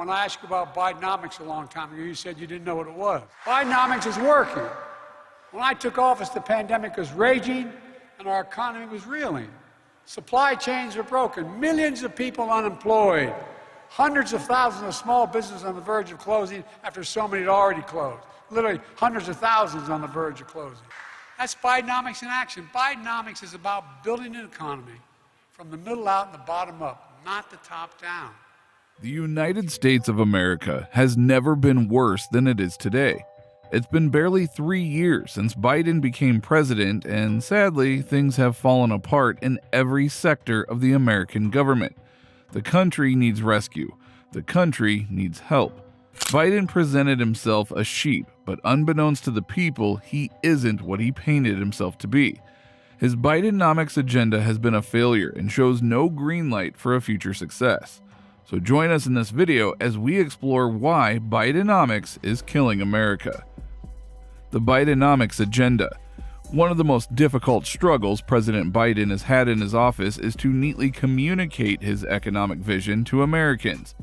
when I asked you about Bidenomics a long time ago, you said you didn't know what it was. Bidenomics is working. When I took office, the pandemic was raging and our economy was reeling. Supply chains were broken, millions of people unemployed, hundreds of thousands of small businesses on the verge of closing after so many had already closed. Literally hundreds of thousands on the verge of closing. That's Bidenomics in action. Bidenomics is about building an economy from the middle out and the bottom up, not the top down. The United States of America has never been worse than it is today. It's been barely 3 years since Biden became president, and sadly, things have fallen apart in every sector of the American government. The country needs rescue. The country needs help. Biden presented himself a sheep, but unbeknownst to the people, he isn't what he painted himself to be. His Bidenomics agenda has been a failure and shows no green light for a future success. So join us in this video as we explore why Bidenomics is killing America. The Bidenomics Agenda. One of the most difficult struggles President Biden has had in his office is to neatly communicate his economic vision to Americans.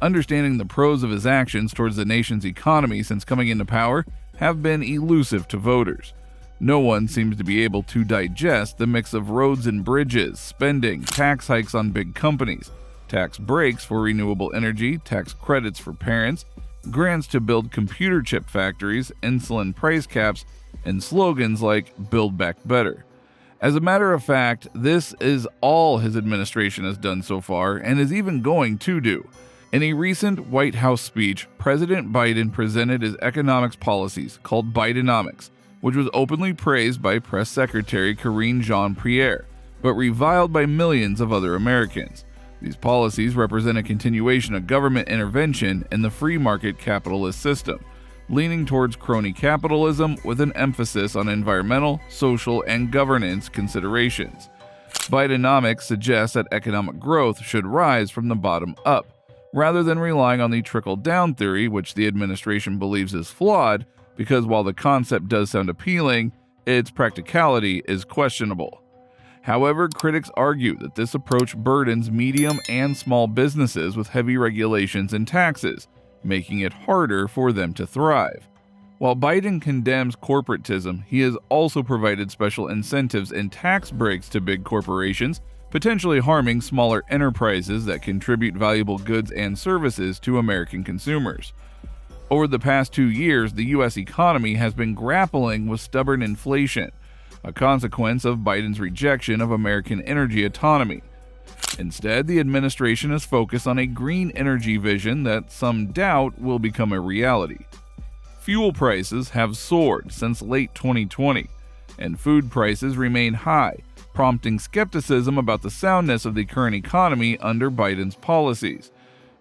Understanding the pros of his actions towards the nation's economy since coming into power have been elusive to voters. No one seems to be able to digest the mix of roads and bridges, spending, tax hikes on big companies, tax breaks for renewable energy, tax credits for parents, grants to build computer chip factories, insulin price caps, and slogans like "Build Back Better." As a matter of fact, this is all his administration has done so far and is even going to do. In a recent White House speech, President Biden presented his economics policies called Bidenomics, which was openly praised by Press Secretary Karine Jean-Pierre, but reviled by millions of other Americans. These policies represent a continuation of government intervention in the free market capitalist system, leaning towards crony capitalism with an emphasis on environmental, social, and governance considerations. Bidenomics suggests that economic growth should rise from the bottom up, rather than relying on the trickle-down theory, which the administration believes is flawed, because while the concept does sound appealing, its practicality is questionable. However, critics argue that this approach burdens medium and small businesses with heavy regulations and taxes, making it harder for them to thrive. While Biden condemns corporatism, he has also provided special incentives and tax breaks to big corporations, potentially harming smaller enterprises that contribute valuable goods and services to American consumers. Over the past 2 years, the U.S. economy has been grappling with stubborn inflation, a consequence of Biden's rejection of American energy autonomy. Instead, the administration is focused on a green energy vision that some doubt will become a reality. Fuel prices have soared since late 2020, and food prices remain high, prompting skepticism about the soundness of the current economy under Biden's policies.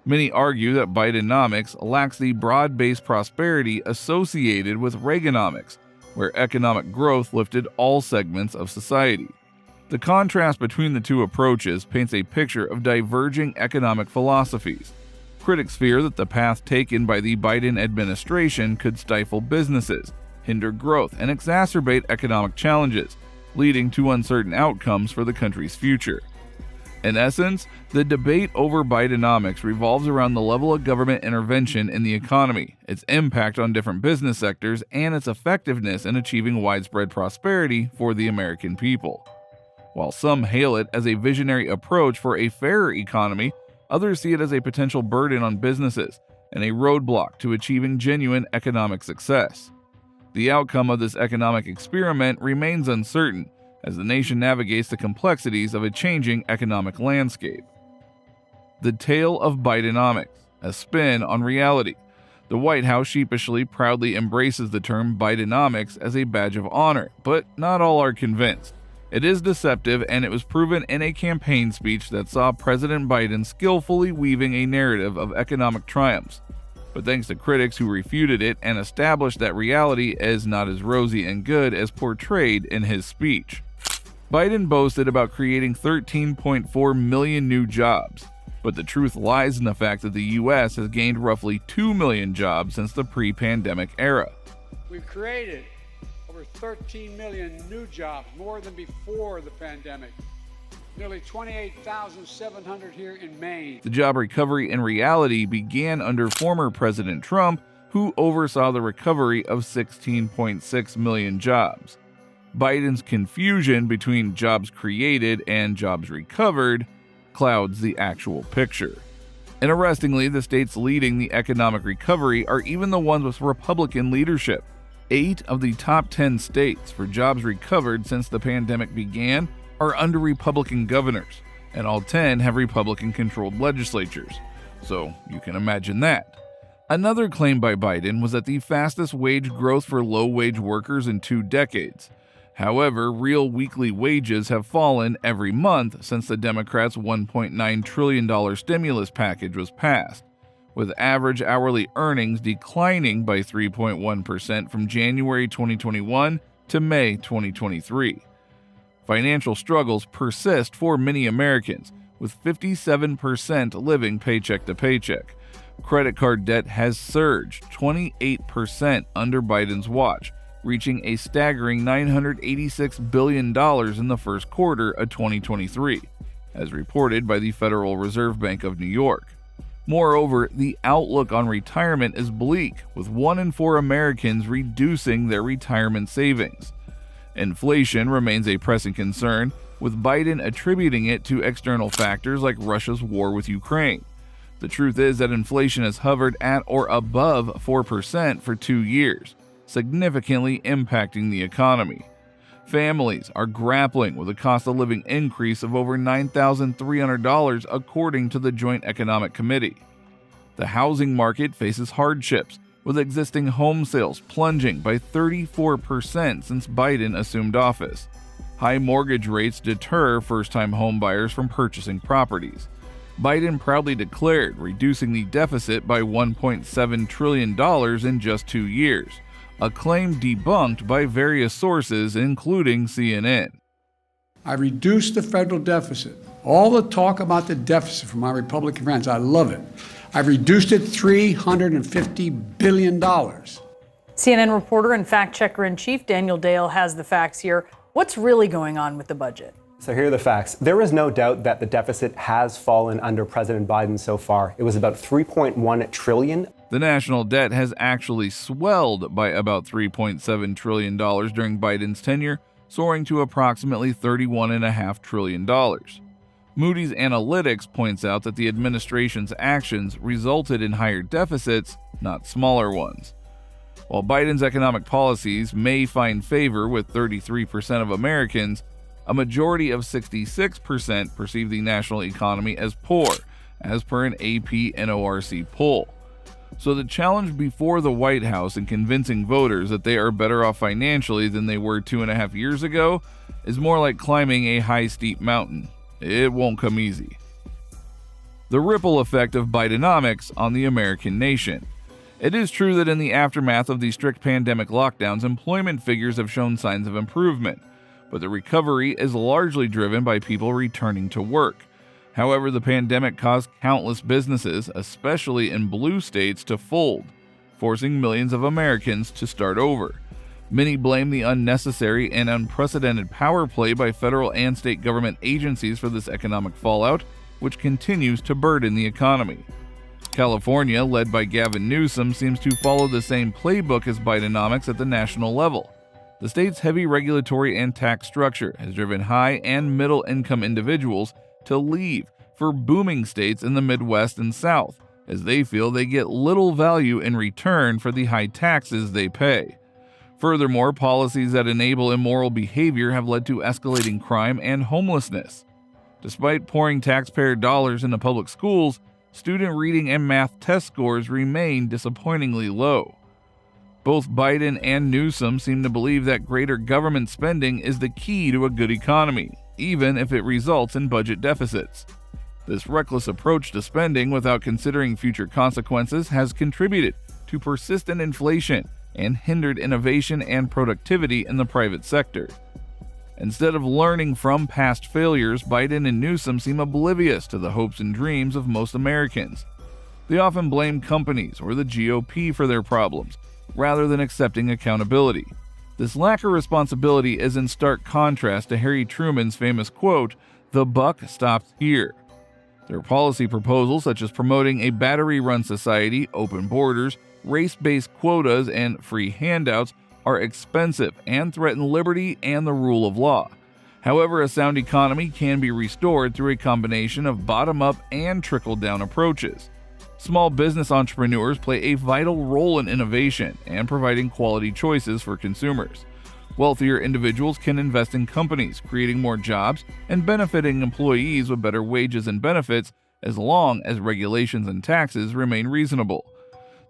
Many argue that Bidenomics lacks the broad-based prosperity associated with Reaganomics, where economic growth lifted all segments of society. The contrast between the two approaches paints a picture of diverging economic philosophies. Critics fear that the path taken by the Biden administration could stifle businesses, hinder growth, and exacerbate economic challenges, leading to uncertain outcomes for the country's future. In essence, the debate over Bidenomics revolves around the level of government intervention in the economy, its impact on different business sectors, and its effectiveness in achieving widespread prosperity for the American people. While some hail it as a visionary approach for a fairer economy, others see it as a potential burden on businesses and a roadblock to achieving genuine economic success. The outcome of this economic experiment remains uncertain, as the nation navigates the complexities of a changing economic landscape. The Tale of Bidenomics, a spin on reality. The White House sheepishly proudly embraces the term Bidenomics as a badge of honor, but not all are convinced. It is deceptive, and it was proven in a campaign speech that saw President Biden skillfully weaving a narrative of economic triumphs. But thanks to critics who refuted it and established that reality is not as rosy and good as portrayed in his speech. Biden boasted about creating 13.4 million new jobs, but the truth lies in the fact that the U.S. has gained roughly 2 million jobs since the pre-pandemic era. We've created over 13 million new jobs, more than before the pandemic. Nearly 28,700 here in Maine. The job recovery in reality began under former President Trump, who oversaw the recovery of 16.6 million jobs. Biden's confusion between jobs created and jobs recovered clouds the actual picture. Interestingly, the states leading the economic recovery are even the ones with Republican leadership. 8 of the top 10 states for jobs recovered since the pandemic began are under Republican governors, and all 10 have Republican-controlled legislatures. So you can imagine that. Another claim by Biden was that the fastest wage growth for low-wage workers in 2 decades. However, real weekly wages have fallen every month since the Democrats' $1.9 trillion stimulus package was passed, with average hourly earnings declining by 3.1% from January 2021 to May 2023. Financial struggles persist for many Americans, with 57% living paycheck to paycheck. Credit card debt has surged 28% under Biden's watch, reaching a staggering $986 billion in the first quarter of 2023, as reported by the Federal Reserve Bank of New York. Moreover, the outlook on retirement is bleak, with 1 in 4 Americans reducing their retirement savings. Inflation remains a pressing concern, with Biden attributing it to external factors like Russia's war with Ukraine. The truth is that inflation has hovered at or above 4% for 2 years, significantly impacting the economy. Families are grappling with a cost of living increase of over $9,300 according to the Joint Economic Committee. The housing market faces hardships, with existing home sales plunging by 34% since Biden assumed office. High mortgage rates deter first-time homebuyers from purchasing properties. Biden proudly declared reducing the deficit by $1.7 trillion in just 2 years, a claim debunked by various sources, including CNN. I reduced the federal deficit. All the talk about the deficit from my Republican friends, I love it. I've reduced it $350 billion. CNN reporter and fact-checker-in-chief Daniel Dale has the facts here. What's really going on with the budget? So here are the facts. There is no doubt that the deficit has fallen under President Biden so far. It was about $3.1 trillion. The national debt has actually swelled by about $3.7 trillion during Biden's tenure, soaring to approximately $31.5 trillion. Moody's Analytics points out that the administration's actions resulted in higher deficits, not smaller ones. While Biden's economic policies may find favor with 33% of Americans, a majority of 66% perceive the national economy as poor, as per an AP NORC poll. So the challenge before the White House in convincing voters that they are better off financially than they were 2.5 years ago is more like climbing a high, steep mountain. It won't come easy. The ripple effect of Bidenomics on the American nation. It is true that in the aftermath of the strict pandemic lockdowns, employment figures have shown signs of improvement, but the recovery is largely driven by people returning to work. However, the pandemic caused countless businesses, especially in blue states, to fold, forcing millions of Americans to start over. Many blame the unnecessary and unprecedented power play by federal and state government agencies for this economic fallout, which continues to burden the economy. California, led by Gavin Newsom, seems to follow the same playbook as Bidenomics at the national level. The state's heavy regulatory and tax structure has driven high and middle income individuals to leave for booming states in the Midwest and South, as they feel they get little value in return for the high taxes they pay. Furthermore, policies that enable immoral behavior have led to escalating crime and homelessness. Despite pouring taxpayer dollars into public schools, student reading and math test scores remain disappointingly low. Both Biden and Newsom seem to believe that greater government spending is the key to a good economy, even if it results in budget deficits. This reckless approach to spending without considering future consequences has contributed to persistent inflation and hindered innovation and productivity in the private sector. Instead of learning from past failures, Biden and Newsom seem oblivious to the hopes and dreams of most Americans. They often blame companies or the GOP for their problems, rather than accepting accountability. This lack of responsibility is in stark contrast to Harry Truman's famous quote the buck stops here. Their policy proposals, such as promoting a battery-run society, open borders, race-based quotas, and free handouts, are expensive and threaten liberty and the rule of law. However, a sound economy can be restored through a combination of bottom-up and trickle-down approaches. Small business entrepreneurs play a vital role in innovation and providing quality choices for consumers. Wealthier individuals can invest in companies, creating more jobs and benefiting employees with better wages and benefits as long as regulations and taxes remain reasonable.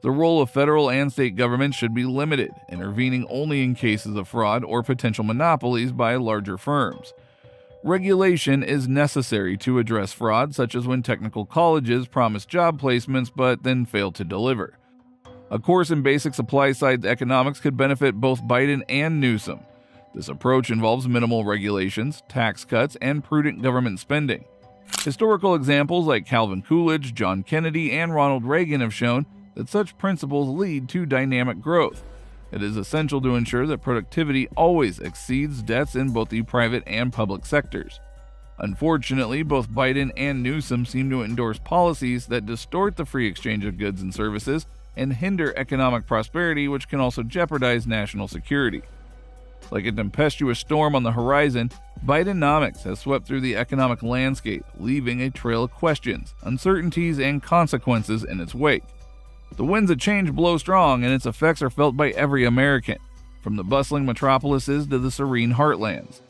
The role of federal and state governments should be limited, intervening only in cases of fraud or potential monopolies by larger firms. Regulation is necessary to address fraud, such as when technical colleges promise job placements but then fail to deliver. A course in basic supply-side economics could benefit both Biden and Newsom. This approach involves minimal regulations, tax cuts, and prudent government spending. Historical examples like Calvin Coolidge, John Kennedy, and Ronald Reagan have shown that such principles lead to dynamic growth. It is essential to ensure that productivity always exceeds debts in both the private and public sectors. Unfortunately, both Biden and Newsom seem to endorse policies that distort the free exchange of goods and services and hinder economic prosperity, which can also jeopardize national security. Like a tempestuous storm on the horizon, Bidenomics has swept through the economic landscape, leaving a trail of questions, uncertainties, and consequences in its wake. The winds of change blow strong, and its effects are felt by every American, from the bustling metropolises to the serene heartlands.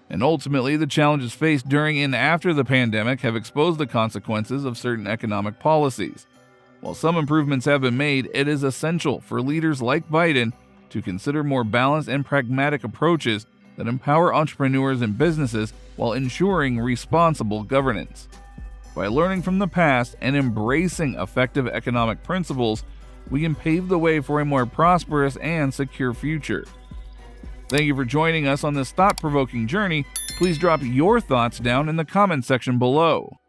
And ultimately, the challenges faced during and after the pandemic have exposed the consequences of certain economic policies. While some improvements have been made, it is essential for leaders like Biden to consider more balanced and pragmatic approaches that empower entrepreneurs and businesses while ensuring responsible governance. By learning from the past and embracing effective economic principles, we can pave the way for a more prosperous and secure future. Thank you for joining us on this thought-provoking journey. Please drop your thoughts down in the comments section below.